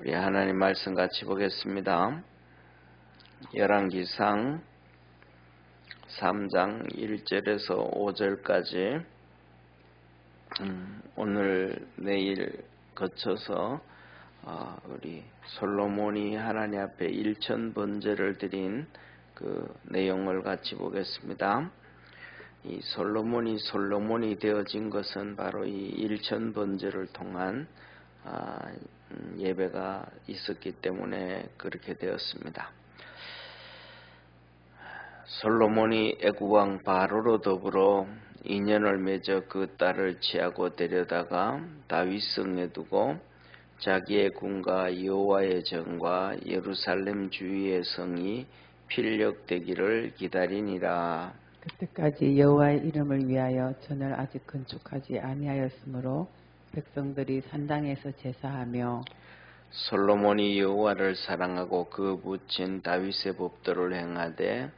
우리 하나님 말씀 같이 보겠습니다. 열왕기상 3장 1절에서 5절까지 오늘 내일 거쳐서 우리 솔로몬이 하나님 앞에 일천번제를 드린 그 내용을 같이 보겠습니다. 이 솔로몬이 되어진 것은 바로 이 일천번제를 통한 예배가 있었기 때문에 그렇게 되었습니다. 솔로몬이 애국왕 바로로 더불어 인연을 맺어 그 딸을 취하고 데려다가 다윗성에 두고 자기의 궁과 여호와의 전과 예루살렘 주위의 성이 필력되기를 기다리니라. 그때까지 여호와의 이름을 위하여 전을 아직 건축하지 아니하였으므로 백성들이 산당에서 제사하며 솔로몬이 여호와를 사랑하고 그 부친 다윗의 법도를 행하되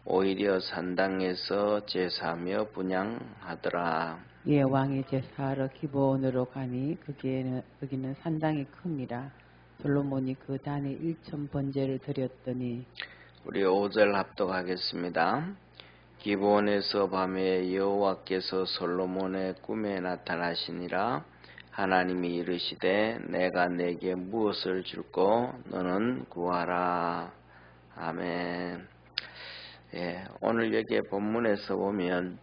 오히려 산당에서 제사하며 분향하더라. 이에 왕이 제사하러 기브온으로 가니 거기는 산당이 큽니다. 솔로몬이 그 단에 1000번제를 드렸더니 우리 5절 합독하겠습니다. 기브온에서 밤에 여호와께서 솔로몬의 꿈에 나타나시니라. 하나님이 이르시되 내가 내게 무엇을 줄고 너는 구하라. 아멘. 오늘 여기 본문에서 보면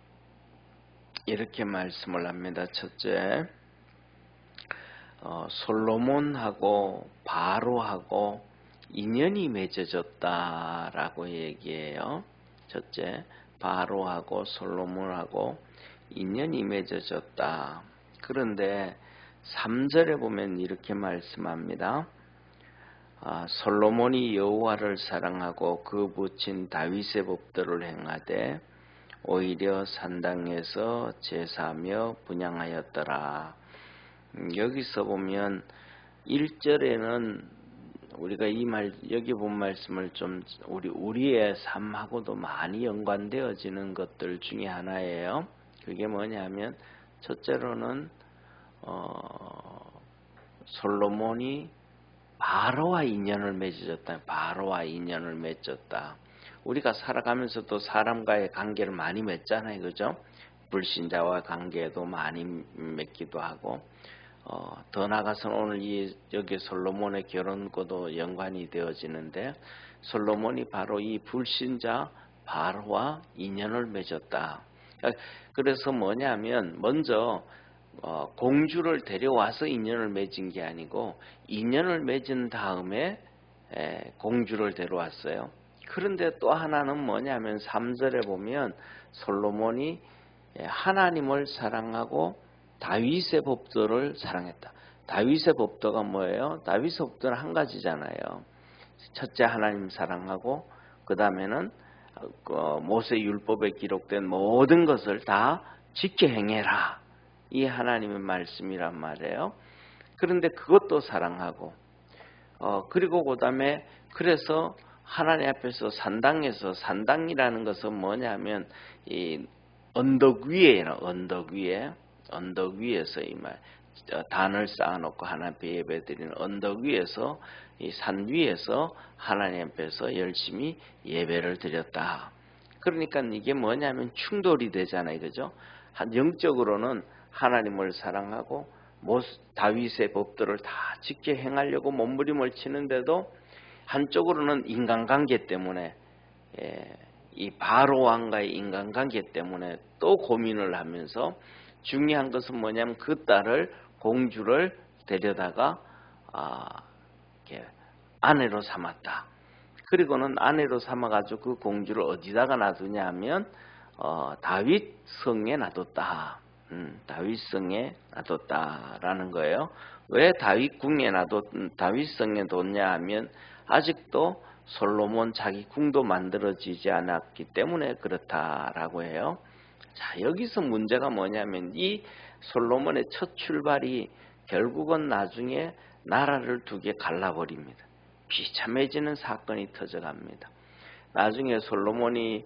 이렇게 말씀을 합니다. 첫째, 솔로몬하고 바로하고 인연이 맺어졌다라고 얘기해요. 첫째, 바로하고 솔로몬하고 인연이 맺어졌다. 그런데 3절에 보면 이렇게 말씀합니다. 솔로몬이 여호와를 사랑하고 그 부친 다윗의 법도를 행하되 오히려 산당에서 제사하며 분향하였더라. 여기서 보면 1절에는 우리가 여기 본 말씀을 좀 우리의 삶하고도 많이 연관되어지는 것들 중에 하나예요. 그게 뭐냐면 첫째로는 솔로몬이 바로와 인연을 맺어졌다. 바로와 인연을 맺었다. 우리가 살아가면서도 사람과의 관계를 많이 맺잖아요, 그죠? 불신자와 관계도 많이 맺기도 하고, 더 나아가서는 오늘 여기 솔로몬의 결혼과도 연관이 되어지는데, 솔로몬이 바로 이 불신자 바로와 인연을 맺었다. 그래서 뭐냐면 먼저 공주를 데려와서 인연을 맺은 게 아니고 인연을 맺은 다음에 공주를 데려왔어요. 그런데 또 하나는 뭐냐면 3절에 보면 솔로몬이 하나님을 사랑하고 다윗의 법도를 사랑했다. 다윗의 법도가 뭐예요? 다윗의 법도는 한 가지잖아요. 첫째 하나님 사랑하고 그 다음에는 모세 율법에 기록된 모든 것을 다 지켜 행해라. 이 하나님의 말씀이란 말이에요. 그런데 그것도 사랑하고 그리고 그 다음에 그래서 하나님 앞에서 산당이라는 것은 뭐냐면 이 언덕 위에서 이 말 단을 쌓아놓고 하나님 앞에 예배드리는 언덕 위에서 이 산 위에서 하나님 앞에서 열심히 예배를 드렸다. 그러니까 이게 뭐냐면 충돌이 되잖아요, 그죠? 영적으로는 하나님을 사랑하고 다윗의 법도를 다 지켜 행하려고 몸부림을 치는데도 한쪽으로는 인간관계 때문에 이 바로 왕과의 인간관계 때문에 또 고민을 하면서 중요한 것은 뭐냐면 그 딸을 공주를 데려다가 아내로 삼았다. 그리고는 아내로 삼아가지고 그 공주를 어디다가 놔두냐 하면 다윗 성에 놔뒀다. 다윗성에 놔뒀다라는 거예요. 왜 다윗 성에 뒀냐 하면 아직도 솔로몬 자기 궁도 만들어지지 않았기 때문에 그렇다라고 해요. 자, 여기서 문제가 뭐냐면 이 솔로몬의 첫 출발이 결국은 나중에 나라를 두 개 갈라버립니다. 비참해지는 사건이 터져갑니다. 나중에 솔로몬이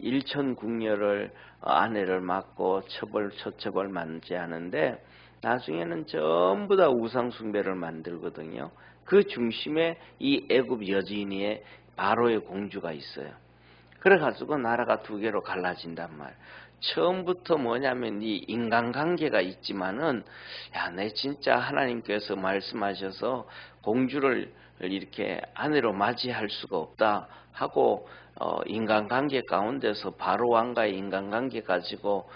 일천 궁녀를 아내를 맡고 초첩을 만지하는데 나중에는 전부 다 우상 숭배를 만들거든요. 그 중심에 이 애굽 여진이의 바로의 공주가 있어요. 그래가지고 나라가 두 개로 갈라진단 말이에요. 처음부터 뭐냐면 이 인간관계가 있지만은 내 진짜 하나님께서 말씀하셔서 공주를 이렇게 아내로 맞이할 수가 없다 하고 인간관계 가운데서 바로 왕과의 인간관계 가지고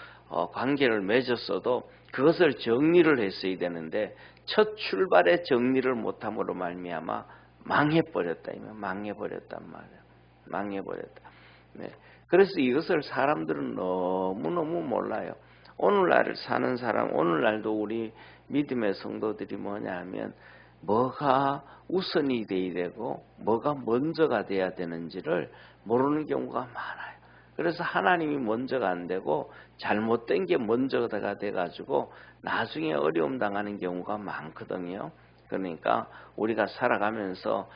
관계를 맺었어도 그것을 정리를 했어야 되는데 첫 출발에 정리를 못함으로 말미암아 망해버렸다. 망해버렸단 말이에요. 망해버렸다. 네. 그래서 이것을 사람들은 너무너무 몰라요. 오늘날 사는 사람, 오늘날도 우리 믿음의 성도들이 뭐냐 하면 뭐가 우선이 돼야 되고 뭐가 먼저가 돼야 되는지를 모르는 경우가 많아요. 그래서 하나님이 먼저가 안 되고 잘못된 게 먼저가 돼가지고 나중에 어려움 당하는 경우가 많거든요. 그러니까 우리가 살아가면서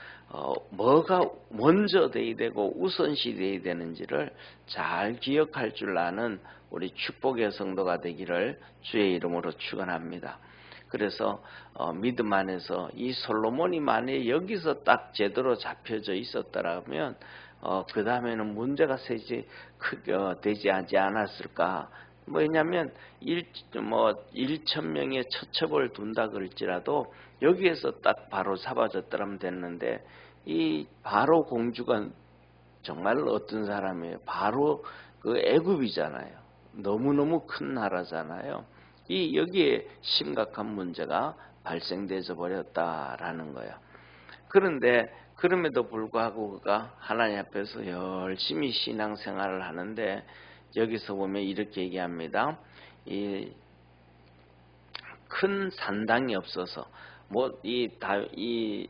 뭐가 먼저 돼야 되고 우선시 돼야 되는지를 잘 기억할 줄 아는 우리 축복의 성도가 되기를 주의 이름으로 축원합니다. 그래서 믿음 안에서 이 솔로몬이 만약에 여기서 딱 제대로 잡혀져 있었더라면 그 다음에는 문제가 되지 않았을까. 왜냐하면 1,000명의 처첩을 둔다 그럴지라도 여기에서 딱 바로 잡아졌더라면 됐는데 이 바로 공주가 정말 어떤 사람이에요? 바로 그 애굽이잖아요. 너무너무 큰 나라잖아요. 여기에 심각한 문제가 발생되어 버렸다라는 거예요. 그런데 그럼에도 불구하고 그가 하나님 앞에서 열심히 신앙생활을 하는데 여기서 보면 이렇게 얘기합니다. 이 큰 산당이 없어서 이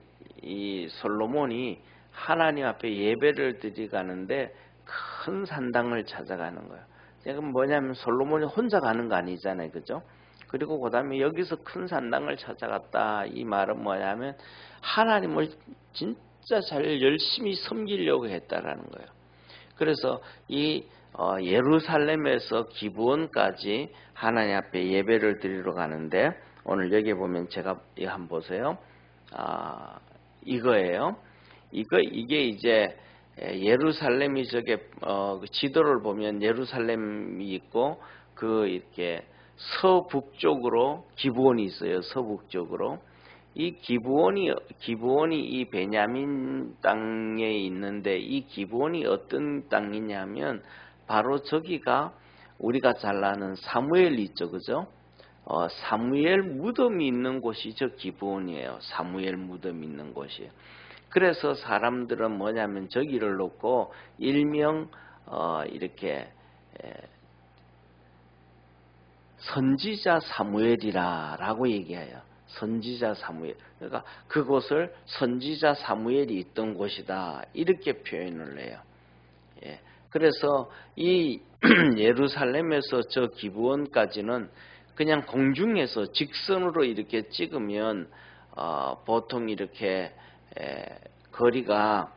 솔로몬이 하나님 앞에 예배를 드리가는데 큰 산당을 찾아가는 거예요. 지금 뭐냐면 솔로몬이 혼자 가는 거 아니잖아요, 그죠? 그리고 그 다음에 여기서 큰 산당을 찾아갔다. 이 말은 뭐냐면 하나님을 진짜 잘 열심히 섬기려고 했다라는 거예요. 그래서 이 예루살렘에서 기브온까지 하나님 앞에 예배를 드리러 가는데 오늘 여기 보면 제가 이거 한번 보세요. 이거예요. 이게 이제 예루살렘이 저게 지도를 보면 예루살렘이 있고 그 이렇게 서북쪽으로 기브온이 있어요. 서북쪽으로. 이 기브온이 이 베냐민 땅에 있는데 이 기브온이 어떤 땅이냐면 바로 저기가 우리가 잘 아는 사무엘 있죠, 그죠? 사무엘 무덤이 있는 곳이 저 기브온이에요. 사무엘 무덤이 있는 곳이. 그래서 사람들은 뭐냐면 저기를 놓고 일명 이렇게 선지자 사무엘이라고 얘기해요. 선지자 사무엘. 그러니까 그곳을 선지자 사무엘이 있던 곳이다. 이렇게 표현을 해요. 예. 그래서 이 예루살렘에서 저 기브온까지는 그냥 공중에서 직선으로 이렇게 찍으면 보통 이렇게 거리가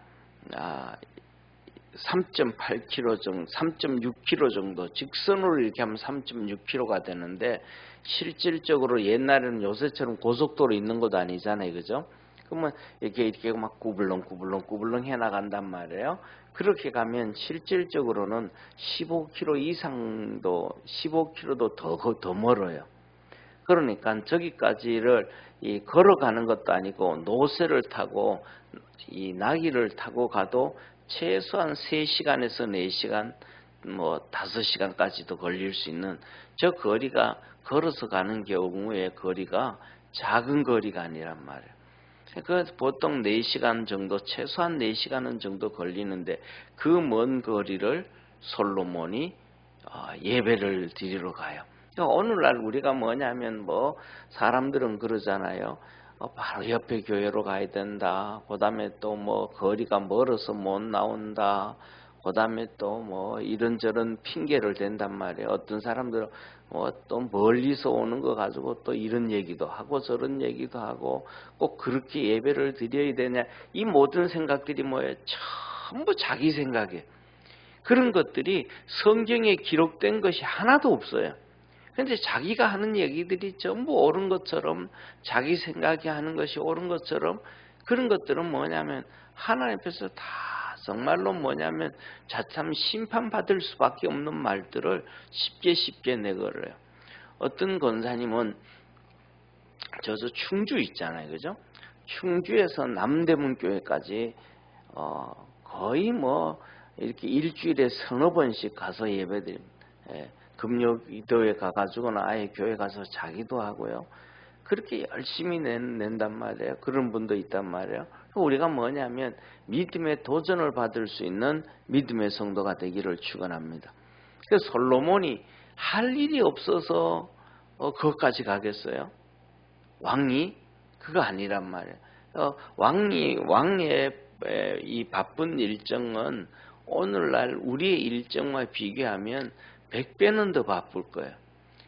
3.8km 정도, 3.6km 정도, 직선으로 이렇게 하면 3.6km가 되는데 실질적으로 옛날에는 요새처럼 고속도로 있는 것도 아니잖아요, 그죠? 그러면 이렇게 막 구불렁 해나간단 말이에요. 그렇게 가면 실질적으로는 15km 이상도, 15km도 더 멀어요. 그러니까 저기까지를 걸어가는 것도 아니고 노새를 타고 이 나귀를 타고 가도 최소한 3시간에서 4시간, 5시간까지도 걸릴 수 있는 저 거리가 걸어서 가는 경우에 거리가 작은 거리가 아니란 말이에요. 그래서 보통 4시간 정도, 최소한 4시간은 정도 걸리는데 그 먼 거리를 솔로몬이 예배를 드리러 가요. 오늘날 우리가 뭐냐면 사람들은 그러잖아요. 바로 옆에 교회로 가야 된다. 그 다음에 또 거리가 멀어서 못 나온다. 그 다음에 또 이런저런 핑계를 댄단 말이에요. 어떤 사람들은 또 멀리서 오는 거 가지고 또 이런 얘기도 하고 저런 얘기도 하고 꼭 그렇게 예배를 드려야 되냐. 이 모든 생각들이 뭐예요? 전부 자기 생각이에요. 그런 것들이 성경에 기록된 것이 하나도 없어요. 근데 자기가 하는 얘기들이 전부 옳은 것처럼, 자기 생각이 하는 것이 옳은 것처럼, 그런 것들은 뭐냐면 하나님 앞에서 다 정말로 뭐냐면 자참 심판받을 수밖에 없는 말들을 쉽게 내걸어요. 어떤 권사님은 저서 충주 있잖아요, 그죠? 충주에서 남대문 교회까지 거의 뭐 이렇게 일주일에 서너 번씩 가서 예배드립니다. 금요일에 가가지고는 아예 교회 가서 자기도 하고요. 그렇게 열심히 낸단 말이에요. 그런 분도 있단 말이에요. 우리가 뭐냐면 믿음의 도전을 받을 수 있는 믿음의 성도가 되기를 축원합니다. 그래서 솔로몬이 할 일이 없어서 그것까지 가겠어요? 왕이? 그거 아니란 말이에요. 왕의 이 바쁜 일정은 오늘날 우리의 일정과 비교하면 100배는 더 바쁠 거예요.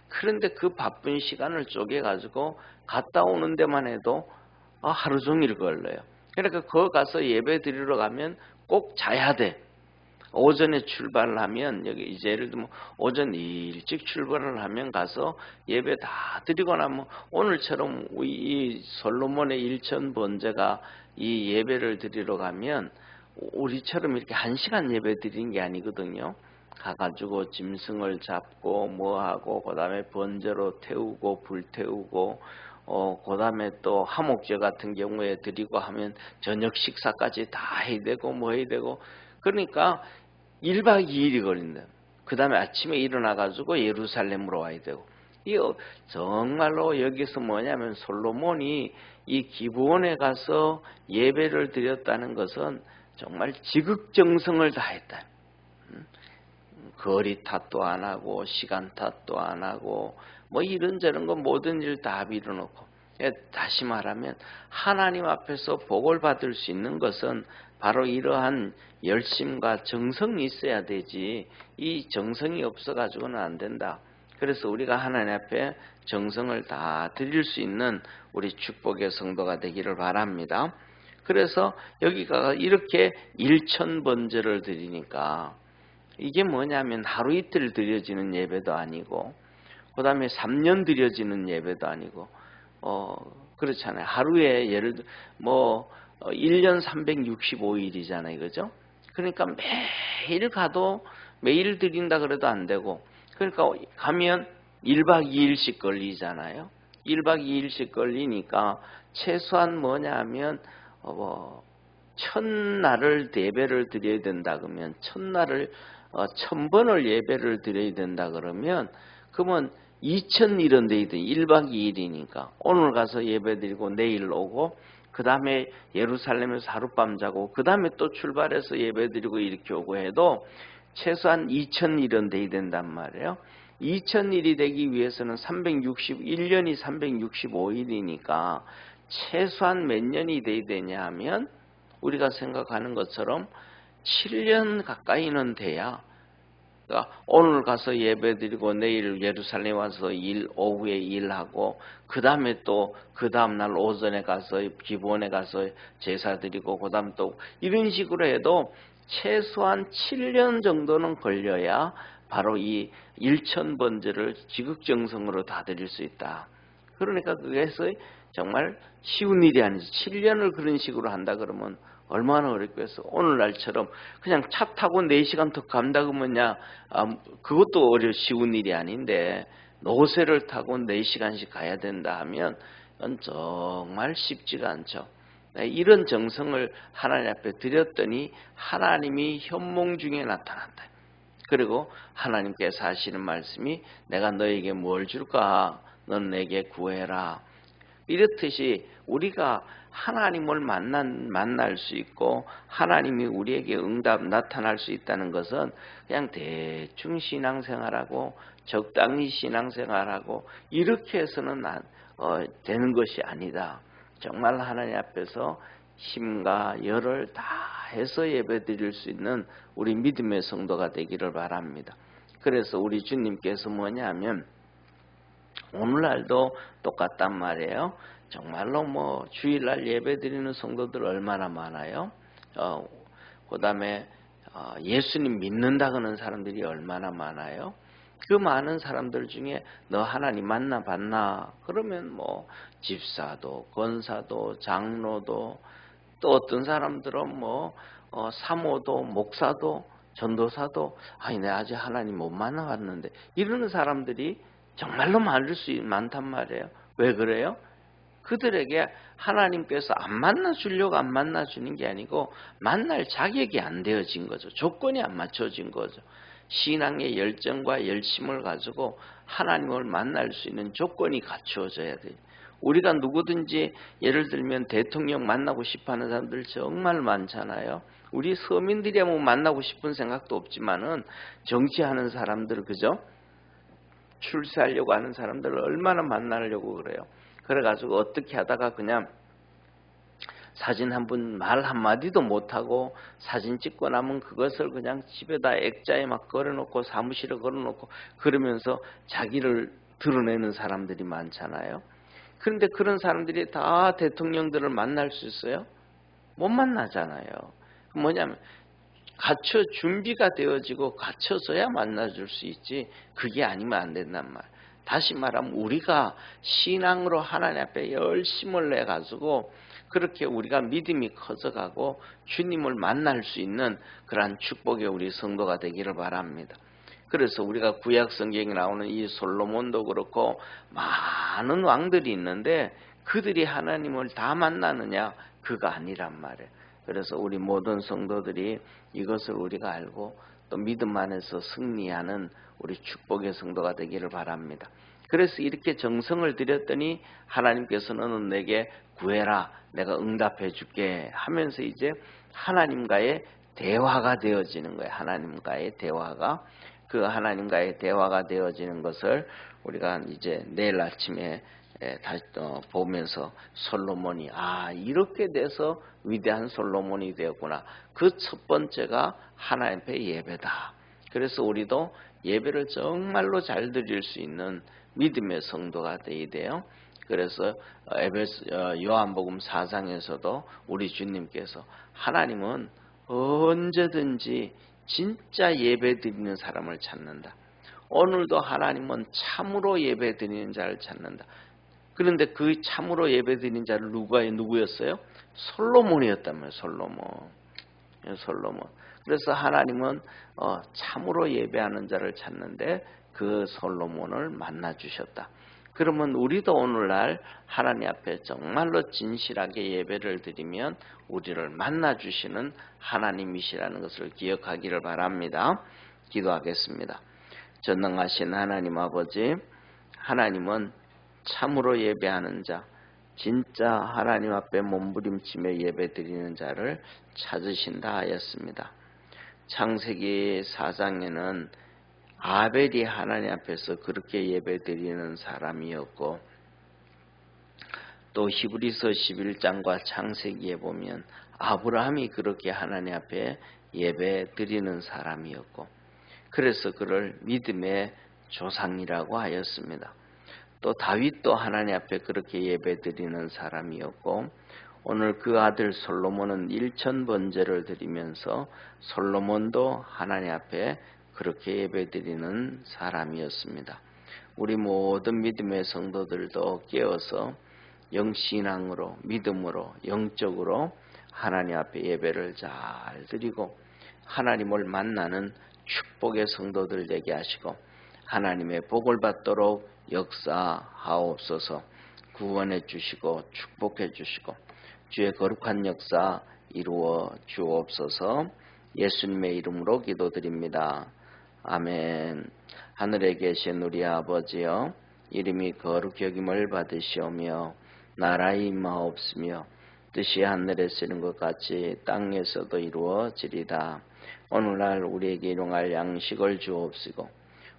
그런데 그 바쁜 시간을 쪼개가지고 갔다 오는 데만 해도 하루 종일 걸려요. 그러니까 거기 가서 예배 드리러 가면 꼭 자야 돼. 오전에 출발을 하면, 여기 이제 예를 들면 오전 일찍 출발을 하면 가서 예배 다 드리고 나면, 오늘처럼 이 솔로몬의 일천 번제가 이 예배를 드리러 가면 우리처럼 이렇게 1시간 예배 드리는 게 아니거든요. 가가지고 짐승을 잡고 뭐하고, 그 다음에 번제로 태우고 불 태우고, 그 다음에 또 하목제 같은 경우에 드리고 하면 저녁 식사까지 다 해야 되고 뭐 해야 되고, 그러니까 1박 2일이 걸린다. 그 다음에 아침에 일어나가지고 예루살렘으로 와야 되고. 이 정말로 여기서 뭐냐면 솔로몬이 이 기브온에 가서 예배를 드렸다는 것은 정말 지극정성을 다했다. 거리 탓도 안 하고 시간 탓도 안 하고 뭐 이런저런 거 모든 일 다 빌어놓고, 다시 말하면 하나님 앞에서 복을 받을 수 있는 것은 바로 이러한 열심과 정성이 있어야 되지, 이 정성이 없어가지고는 안 된다. 그래서 우리가 하나님 앞에 정성을 다 드릴 수 있는 우리 축복의 성도가 되기를 바랍니다. 그래서 여기가 이렇게 1000번제를 드리니까 이게 뭐냐면 하루 이틀 드려지는 예배도 아니고, 그 다음에 3년 드려지는 예배도 아니고, 그렇잖아요. 하루에 예를 들어 뭐 1년 365일이잖아요, 그죠? 그러니까 매일 가도 매일 드린다 그래도 안 되고, 그러니까 가면 1박 2일씩 걸리잖아요. 1박 2일씩 걸리니까 최소한 뭐냐면 1000날을 예배를 드려야 된다 그러면 1000번을 예배를 드려야 된다 그러면 그러면 2000일은 돼야 돼. 1박 2일이니까 오늘 가서 예배 드리고 내일 오고, 그 다음에 예루살렘에서 하룻밤 자고 그 다음에 또 출발해서 예배 드리고 이렇게 오고 해도 최소한 2000일은 돼야 된단 말이에요. 2000일이 되기 위해서는 1년이 365일이니까 최소한 몇 년이 돼야 되냐 하면 우리가 생각하는 것처럼 7년 가까이는 돼야, 그러니까 오늘 가서 예배드리고 내일 예루살렘 와서 오후에 일하고 그 다음에 또 그 다음날 오전에 가서 기브온에 가서 제사드리고 그 다음 또 이런 식으로 해도 최소한 7년 정도는 걸려야 바로 이 1000번제를 지극정성으로 다 드릴 수 있다. 그러니까 그래서 정말 쉬운 일이 아니죠. 7년을 그런 식으로 한다 그러면 얼마나 어렵겠어. 오늘날처럼 그냥 차 타고 4시간 더 간다 그러면야 그것도 쉬운 일이 아닌데, 노새를 타고 4시간씩 가야 된다 하면 정말 쉽지가 않죠. 이런 정성을 하나님 앞에 드렸더니 하나님이 현몽 중에 나타난다. 그리고 하나님께서 하시는 말씀이 내가 너에게 뭘 줄까? 넌 내게 구해라. 이렇듯이 우리가 하나님을 만날 수 있고 하나님이 우리에게 응답 나타날 수 있다는 것은 그냥 대충 신앙생활하고 적당히 신앙생활하고 이렇게 해서는 되는 것이 아니다. 정말 하나님 앞에서 힘과 열을 다해서 예배드릴 수 있는 우리 믿음의 성도가 되기를 바랍니다. 그래서 우리 주님께서 뭐냐면 오늘날도 똑같단 말이에요. 정말로 뭐 주일날 예배드리는 성도들 얼마나 많아요. 그 다음에 예수님 믿는다고 하는 사람들이 얼마나 많아요. 그 많은 사람들 중에 너 하나님 만나봤나? 그러면 뭐 집사도, 권사도, 장로도, 또 어떤 사람들은 뭐 사모도, 목사도, 전도사도 아니 내가 아직 하나님 못 만나봤는데 이러는 사람들이 정말로 많단 말이에요. 왜 그래요? 그들에게 하나님께서 안 만나주려고 안 만나주는 게 아니고 만날 자격이 안 되어진 거죠. 조건이 안 맞춰진 거죠. 신앙의 열정과 열심을 가지고 하나님을 만날 수 있는 조건이 갖추어져야 돼요. 우리가 누구든지 예를 들면 대통령 만나고 싶어하는 사람들 정말 많잖아요. 우리 서민들이야 뭐 만나고 싶은 생각도 없지만은 정치하는 사람들 그죠? 출세하려고 하는 사람들을 얼마나 만나려고 그래요. 그래가지고 어떻게 하다가 그냥 사진 한 분 말 한마디도 못하고 사진 찍고 나면 그것을 그냥 집에다 액자에 막 걸어놓고 사무실에 걸어놓고 그러면서 자기를 드러내는 사람들이 많잖아요. 그런데 그런 사람들이 다 대통령들을 만날 수 있어요? 못 만나잖아요. 뭐냐면 갖춰 준비가 되어지고 갖춰져야 만나줄 수 있지 그게 아니면 안 된단 말. 다시 말하면 우리가 신앙으로 하나님 앞에 열심을 내가지고 그렇게 우리가 믿음이 커져가고 주님을 만날 수 있는 그러한 축복의 우리 성도가 되기를 바랍니다. 그래서 우리가 구약 성경에 나오는 이 솔로몬도 그렇고 많은 왕들이 있는데 그들이 하나님을 다 만나느냐? 그거 아니란 말이에요. 그래서 우리 모든 성도들이 이것을 우리가 알고 또 믿음 안에서 승리하는 우리 축복의 성도가 되기를 바랍니다. 그래서 이렇게 정성을 들였더니 하나님께서는 내게 구해라 내가 응답해 줄게 하면서 이제 하나님과의 대화가 되어지는 거예요. 하나님과의 대화가 그 하나님과의 대화가 되어지는 것을 우리가 이제 내일 아침에 다시 또 보면서 솔로몬이 이렇게 돼서 위대한 솔로몬이 되었구나. 그 첫 번째가 하나님 앞에 예배다. 그래서 우리도 예배를 정말로 잘 드릴 수 있는 믿음의 성도가 되어야 돼요. 그래서 요한복음 4장에서도 우리 주님께서 하나님은 언제든지 진짜 예배 드리는 사람을 찾는다. 오늘도 하나님은 참으로 예배 드리는 자를 찾는다. 그런데 그 참으로 예배 드리는 자를 누구였어요? 솔로몬이었다면 솔로몬. 그래서 하나님은 참으로 예배하는 자를 찾는데 그 솔로몬을 만나 주셨다. 그러면 우리도 오늘날 하나님 앞에 정말로 진실하게 예배를 드리면 우리를 만나 주시는 하나님이시라는 것을 기억하기를 바랍니다. 기도하겠습니다. 전능하신 하나님 아버지, 하나님은 참으로 예배하는 자, 진짜 하나님 앞에 몸부림치며 예배드리는 자를 찾으신다 하였습니다. 창세기 4장에는 아벨이 하나님 앞에서 그렇게 예배드리는 사람이었고 또 히브리서 11장과 창세기에 보면 아브라함이 그렇게 하나님 앞에 예배드리는 사람이었고 그래서 그를 믿음의 조상이라고 하였습니다. 또 다윗도 하나님 앞에 그렇게 예배드리는 사람이었고 오늘 그 아들 솔로몬은 1000번제를 드리면서 솔로몬도 하나님 앞에 그렇게 예배드리는 사람이었습니다. 우리 모든 믿음의 성도들도 깨어서 영신앙으로 믿음으로 영적으로 하나님 앞에 예배를 잘 드리고 하나님을 만나는 축복의 성도들 되게 하시고 하나님의 복을 받도록 역사하옵소서. 구원해 주시고 축복해 주시고 주의 거룩한 역사 이루어 주옵소서. 예수님의 이름으로 기도드립니다. 아멘. 하늘에 계신 우리 아버지여, 이름이 거룩히 여김을 받으시오며 나라의 임하옵시며 뜻이 하늘에서 이룬 것 같이 땅에서도 이루어지리다. 오늘날 우리에게 일용할 양식을 주옵시고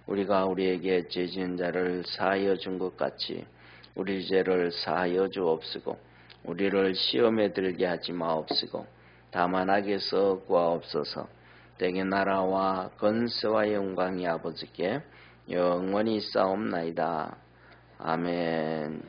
우리가 우리에게 죄 지은 자를 사하여 준 것 같이 우리 죄를 사하여 주옵시고 우리를 시험에 들게 하지 마옵시고 다만 악에서 구하옵소서. 때의 나라와 권세와 영광이 아버지께 영원히 싸움나이다. 아멘.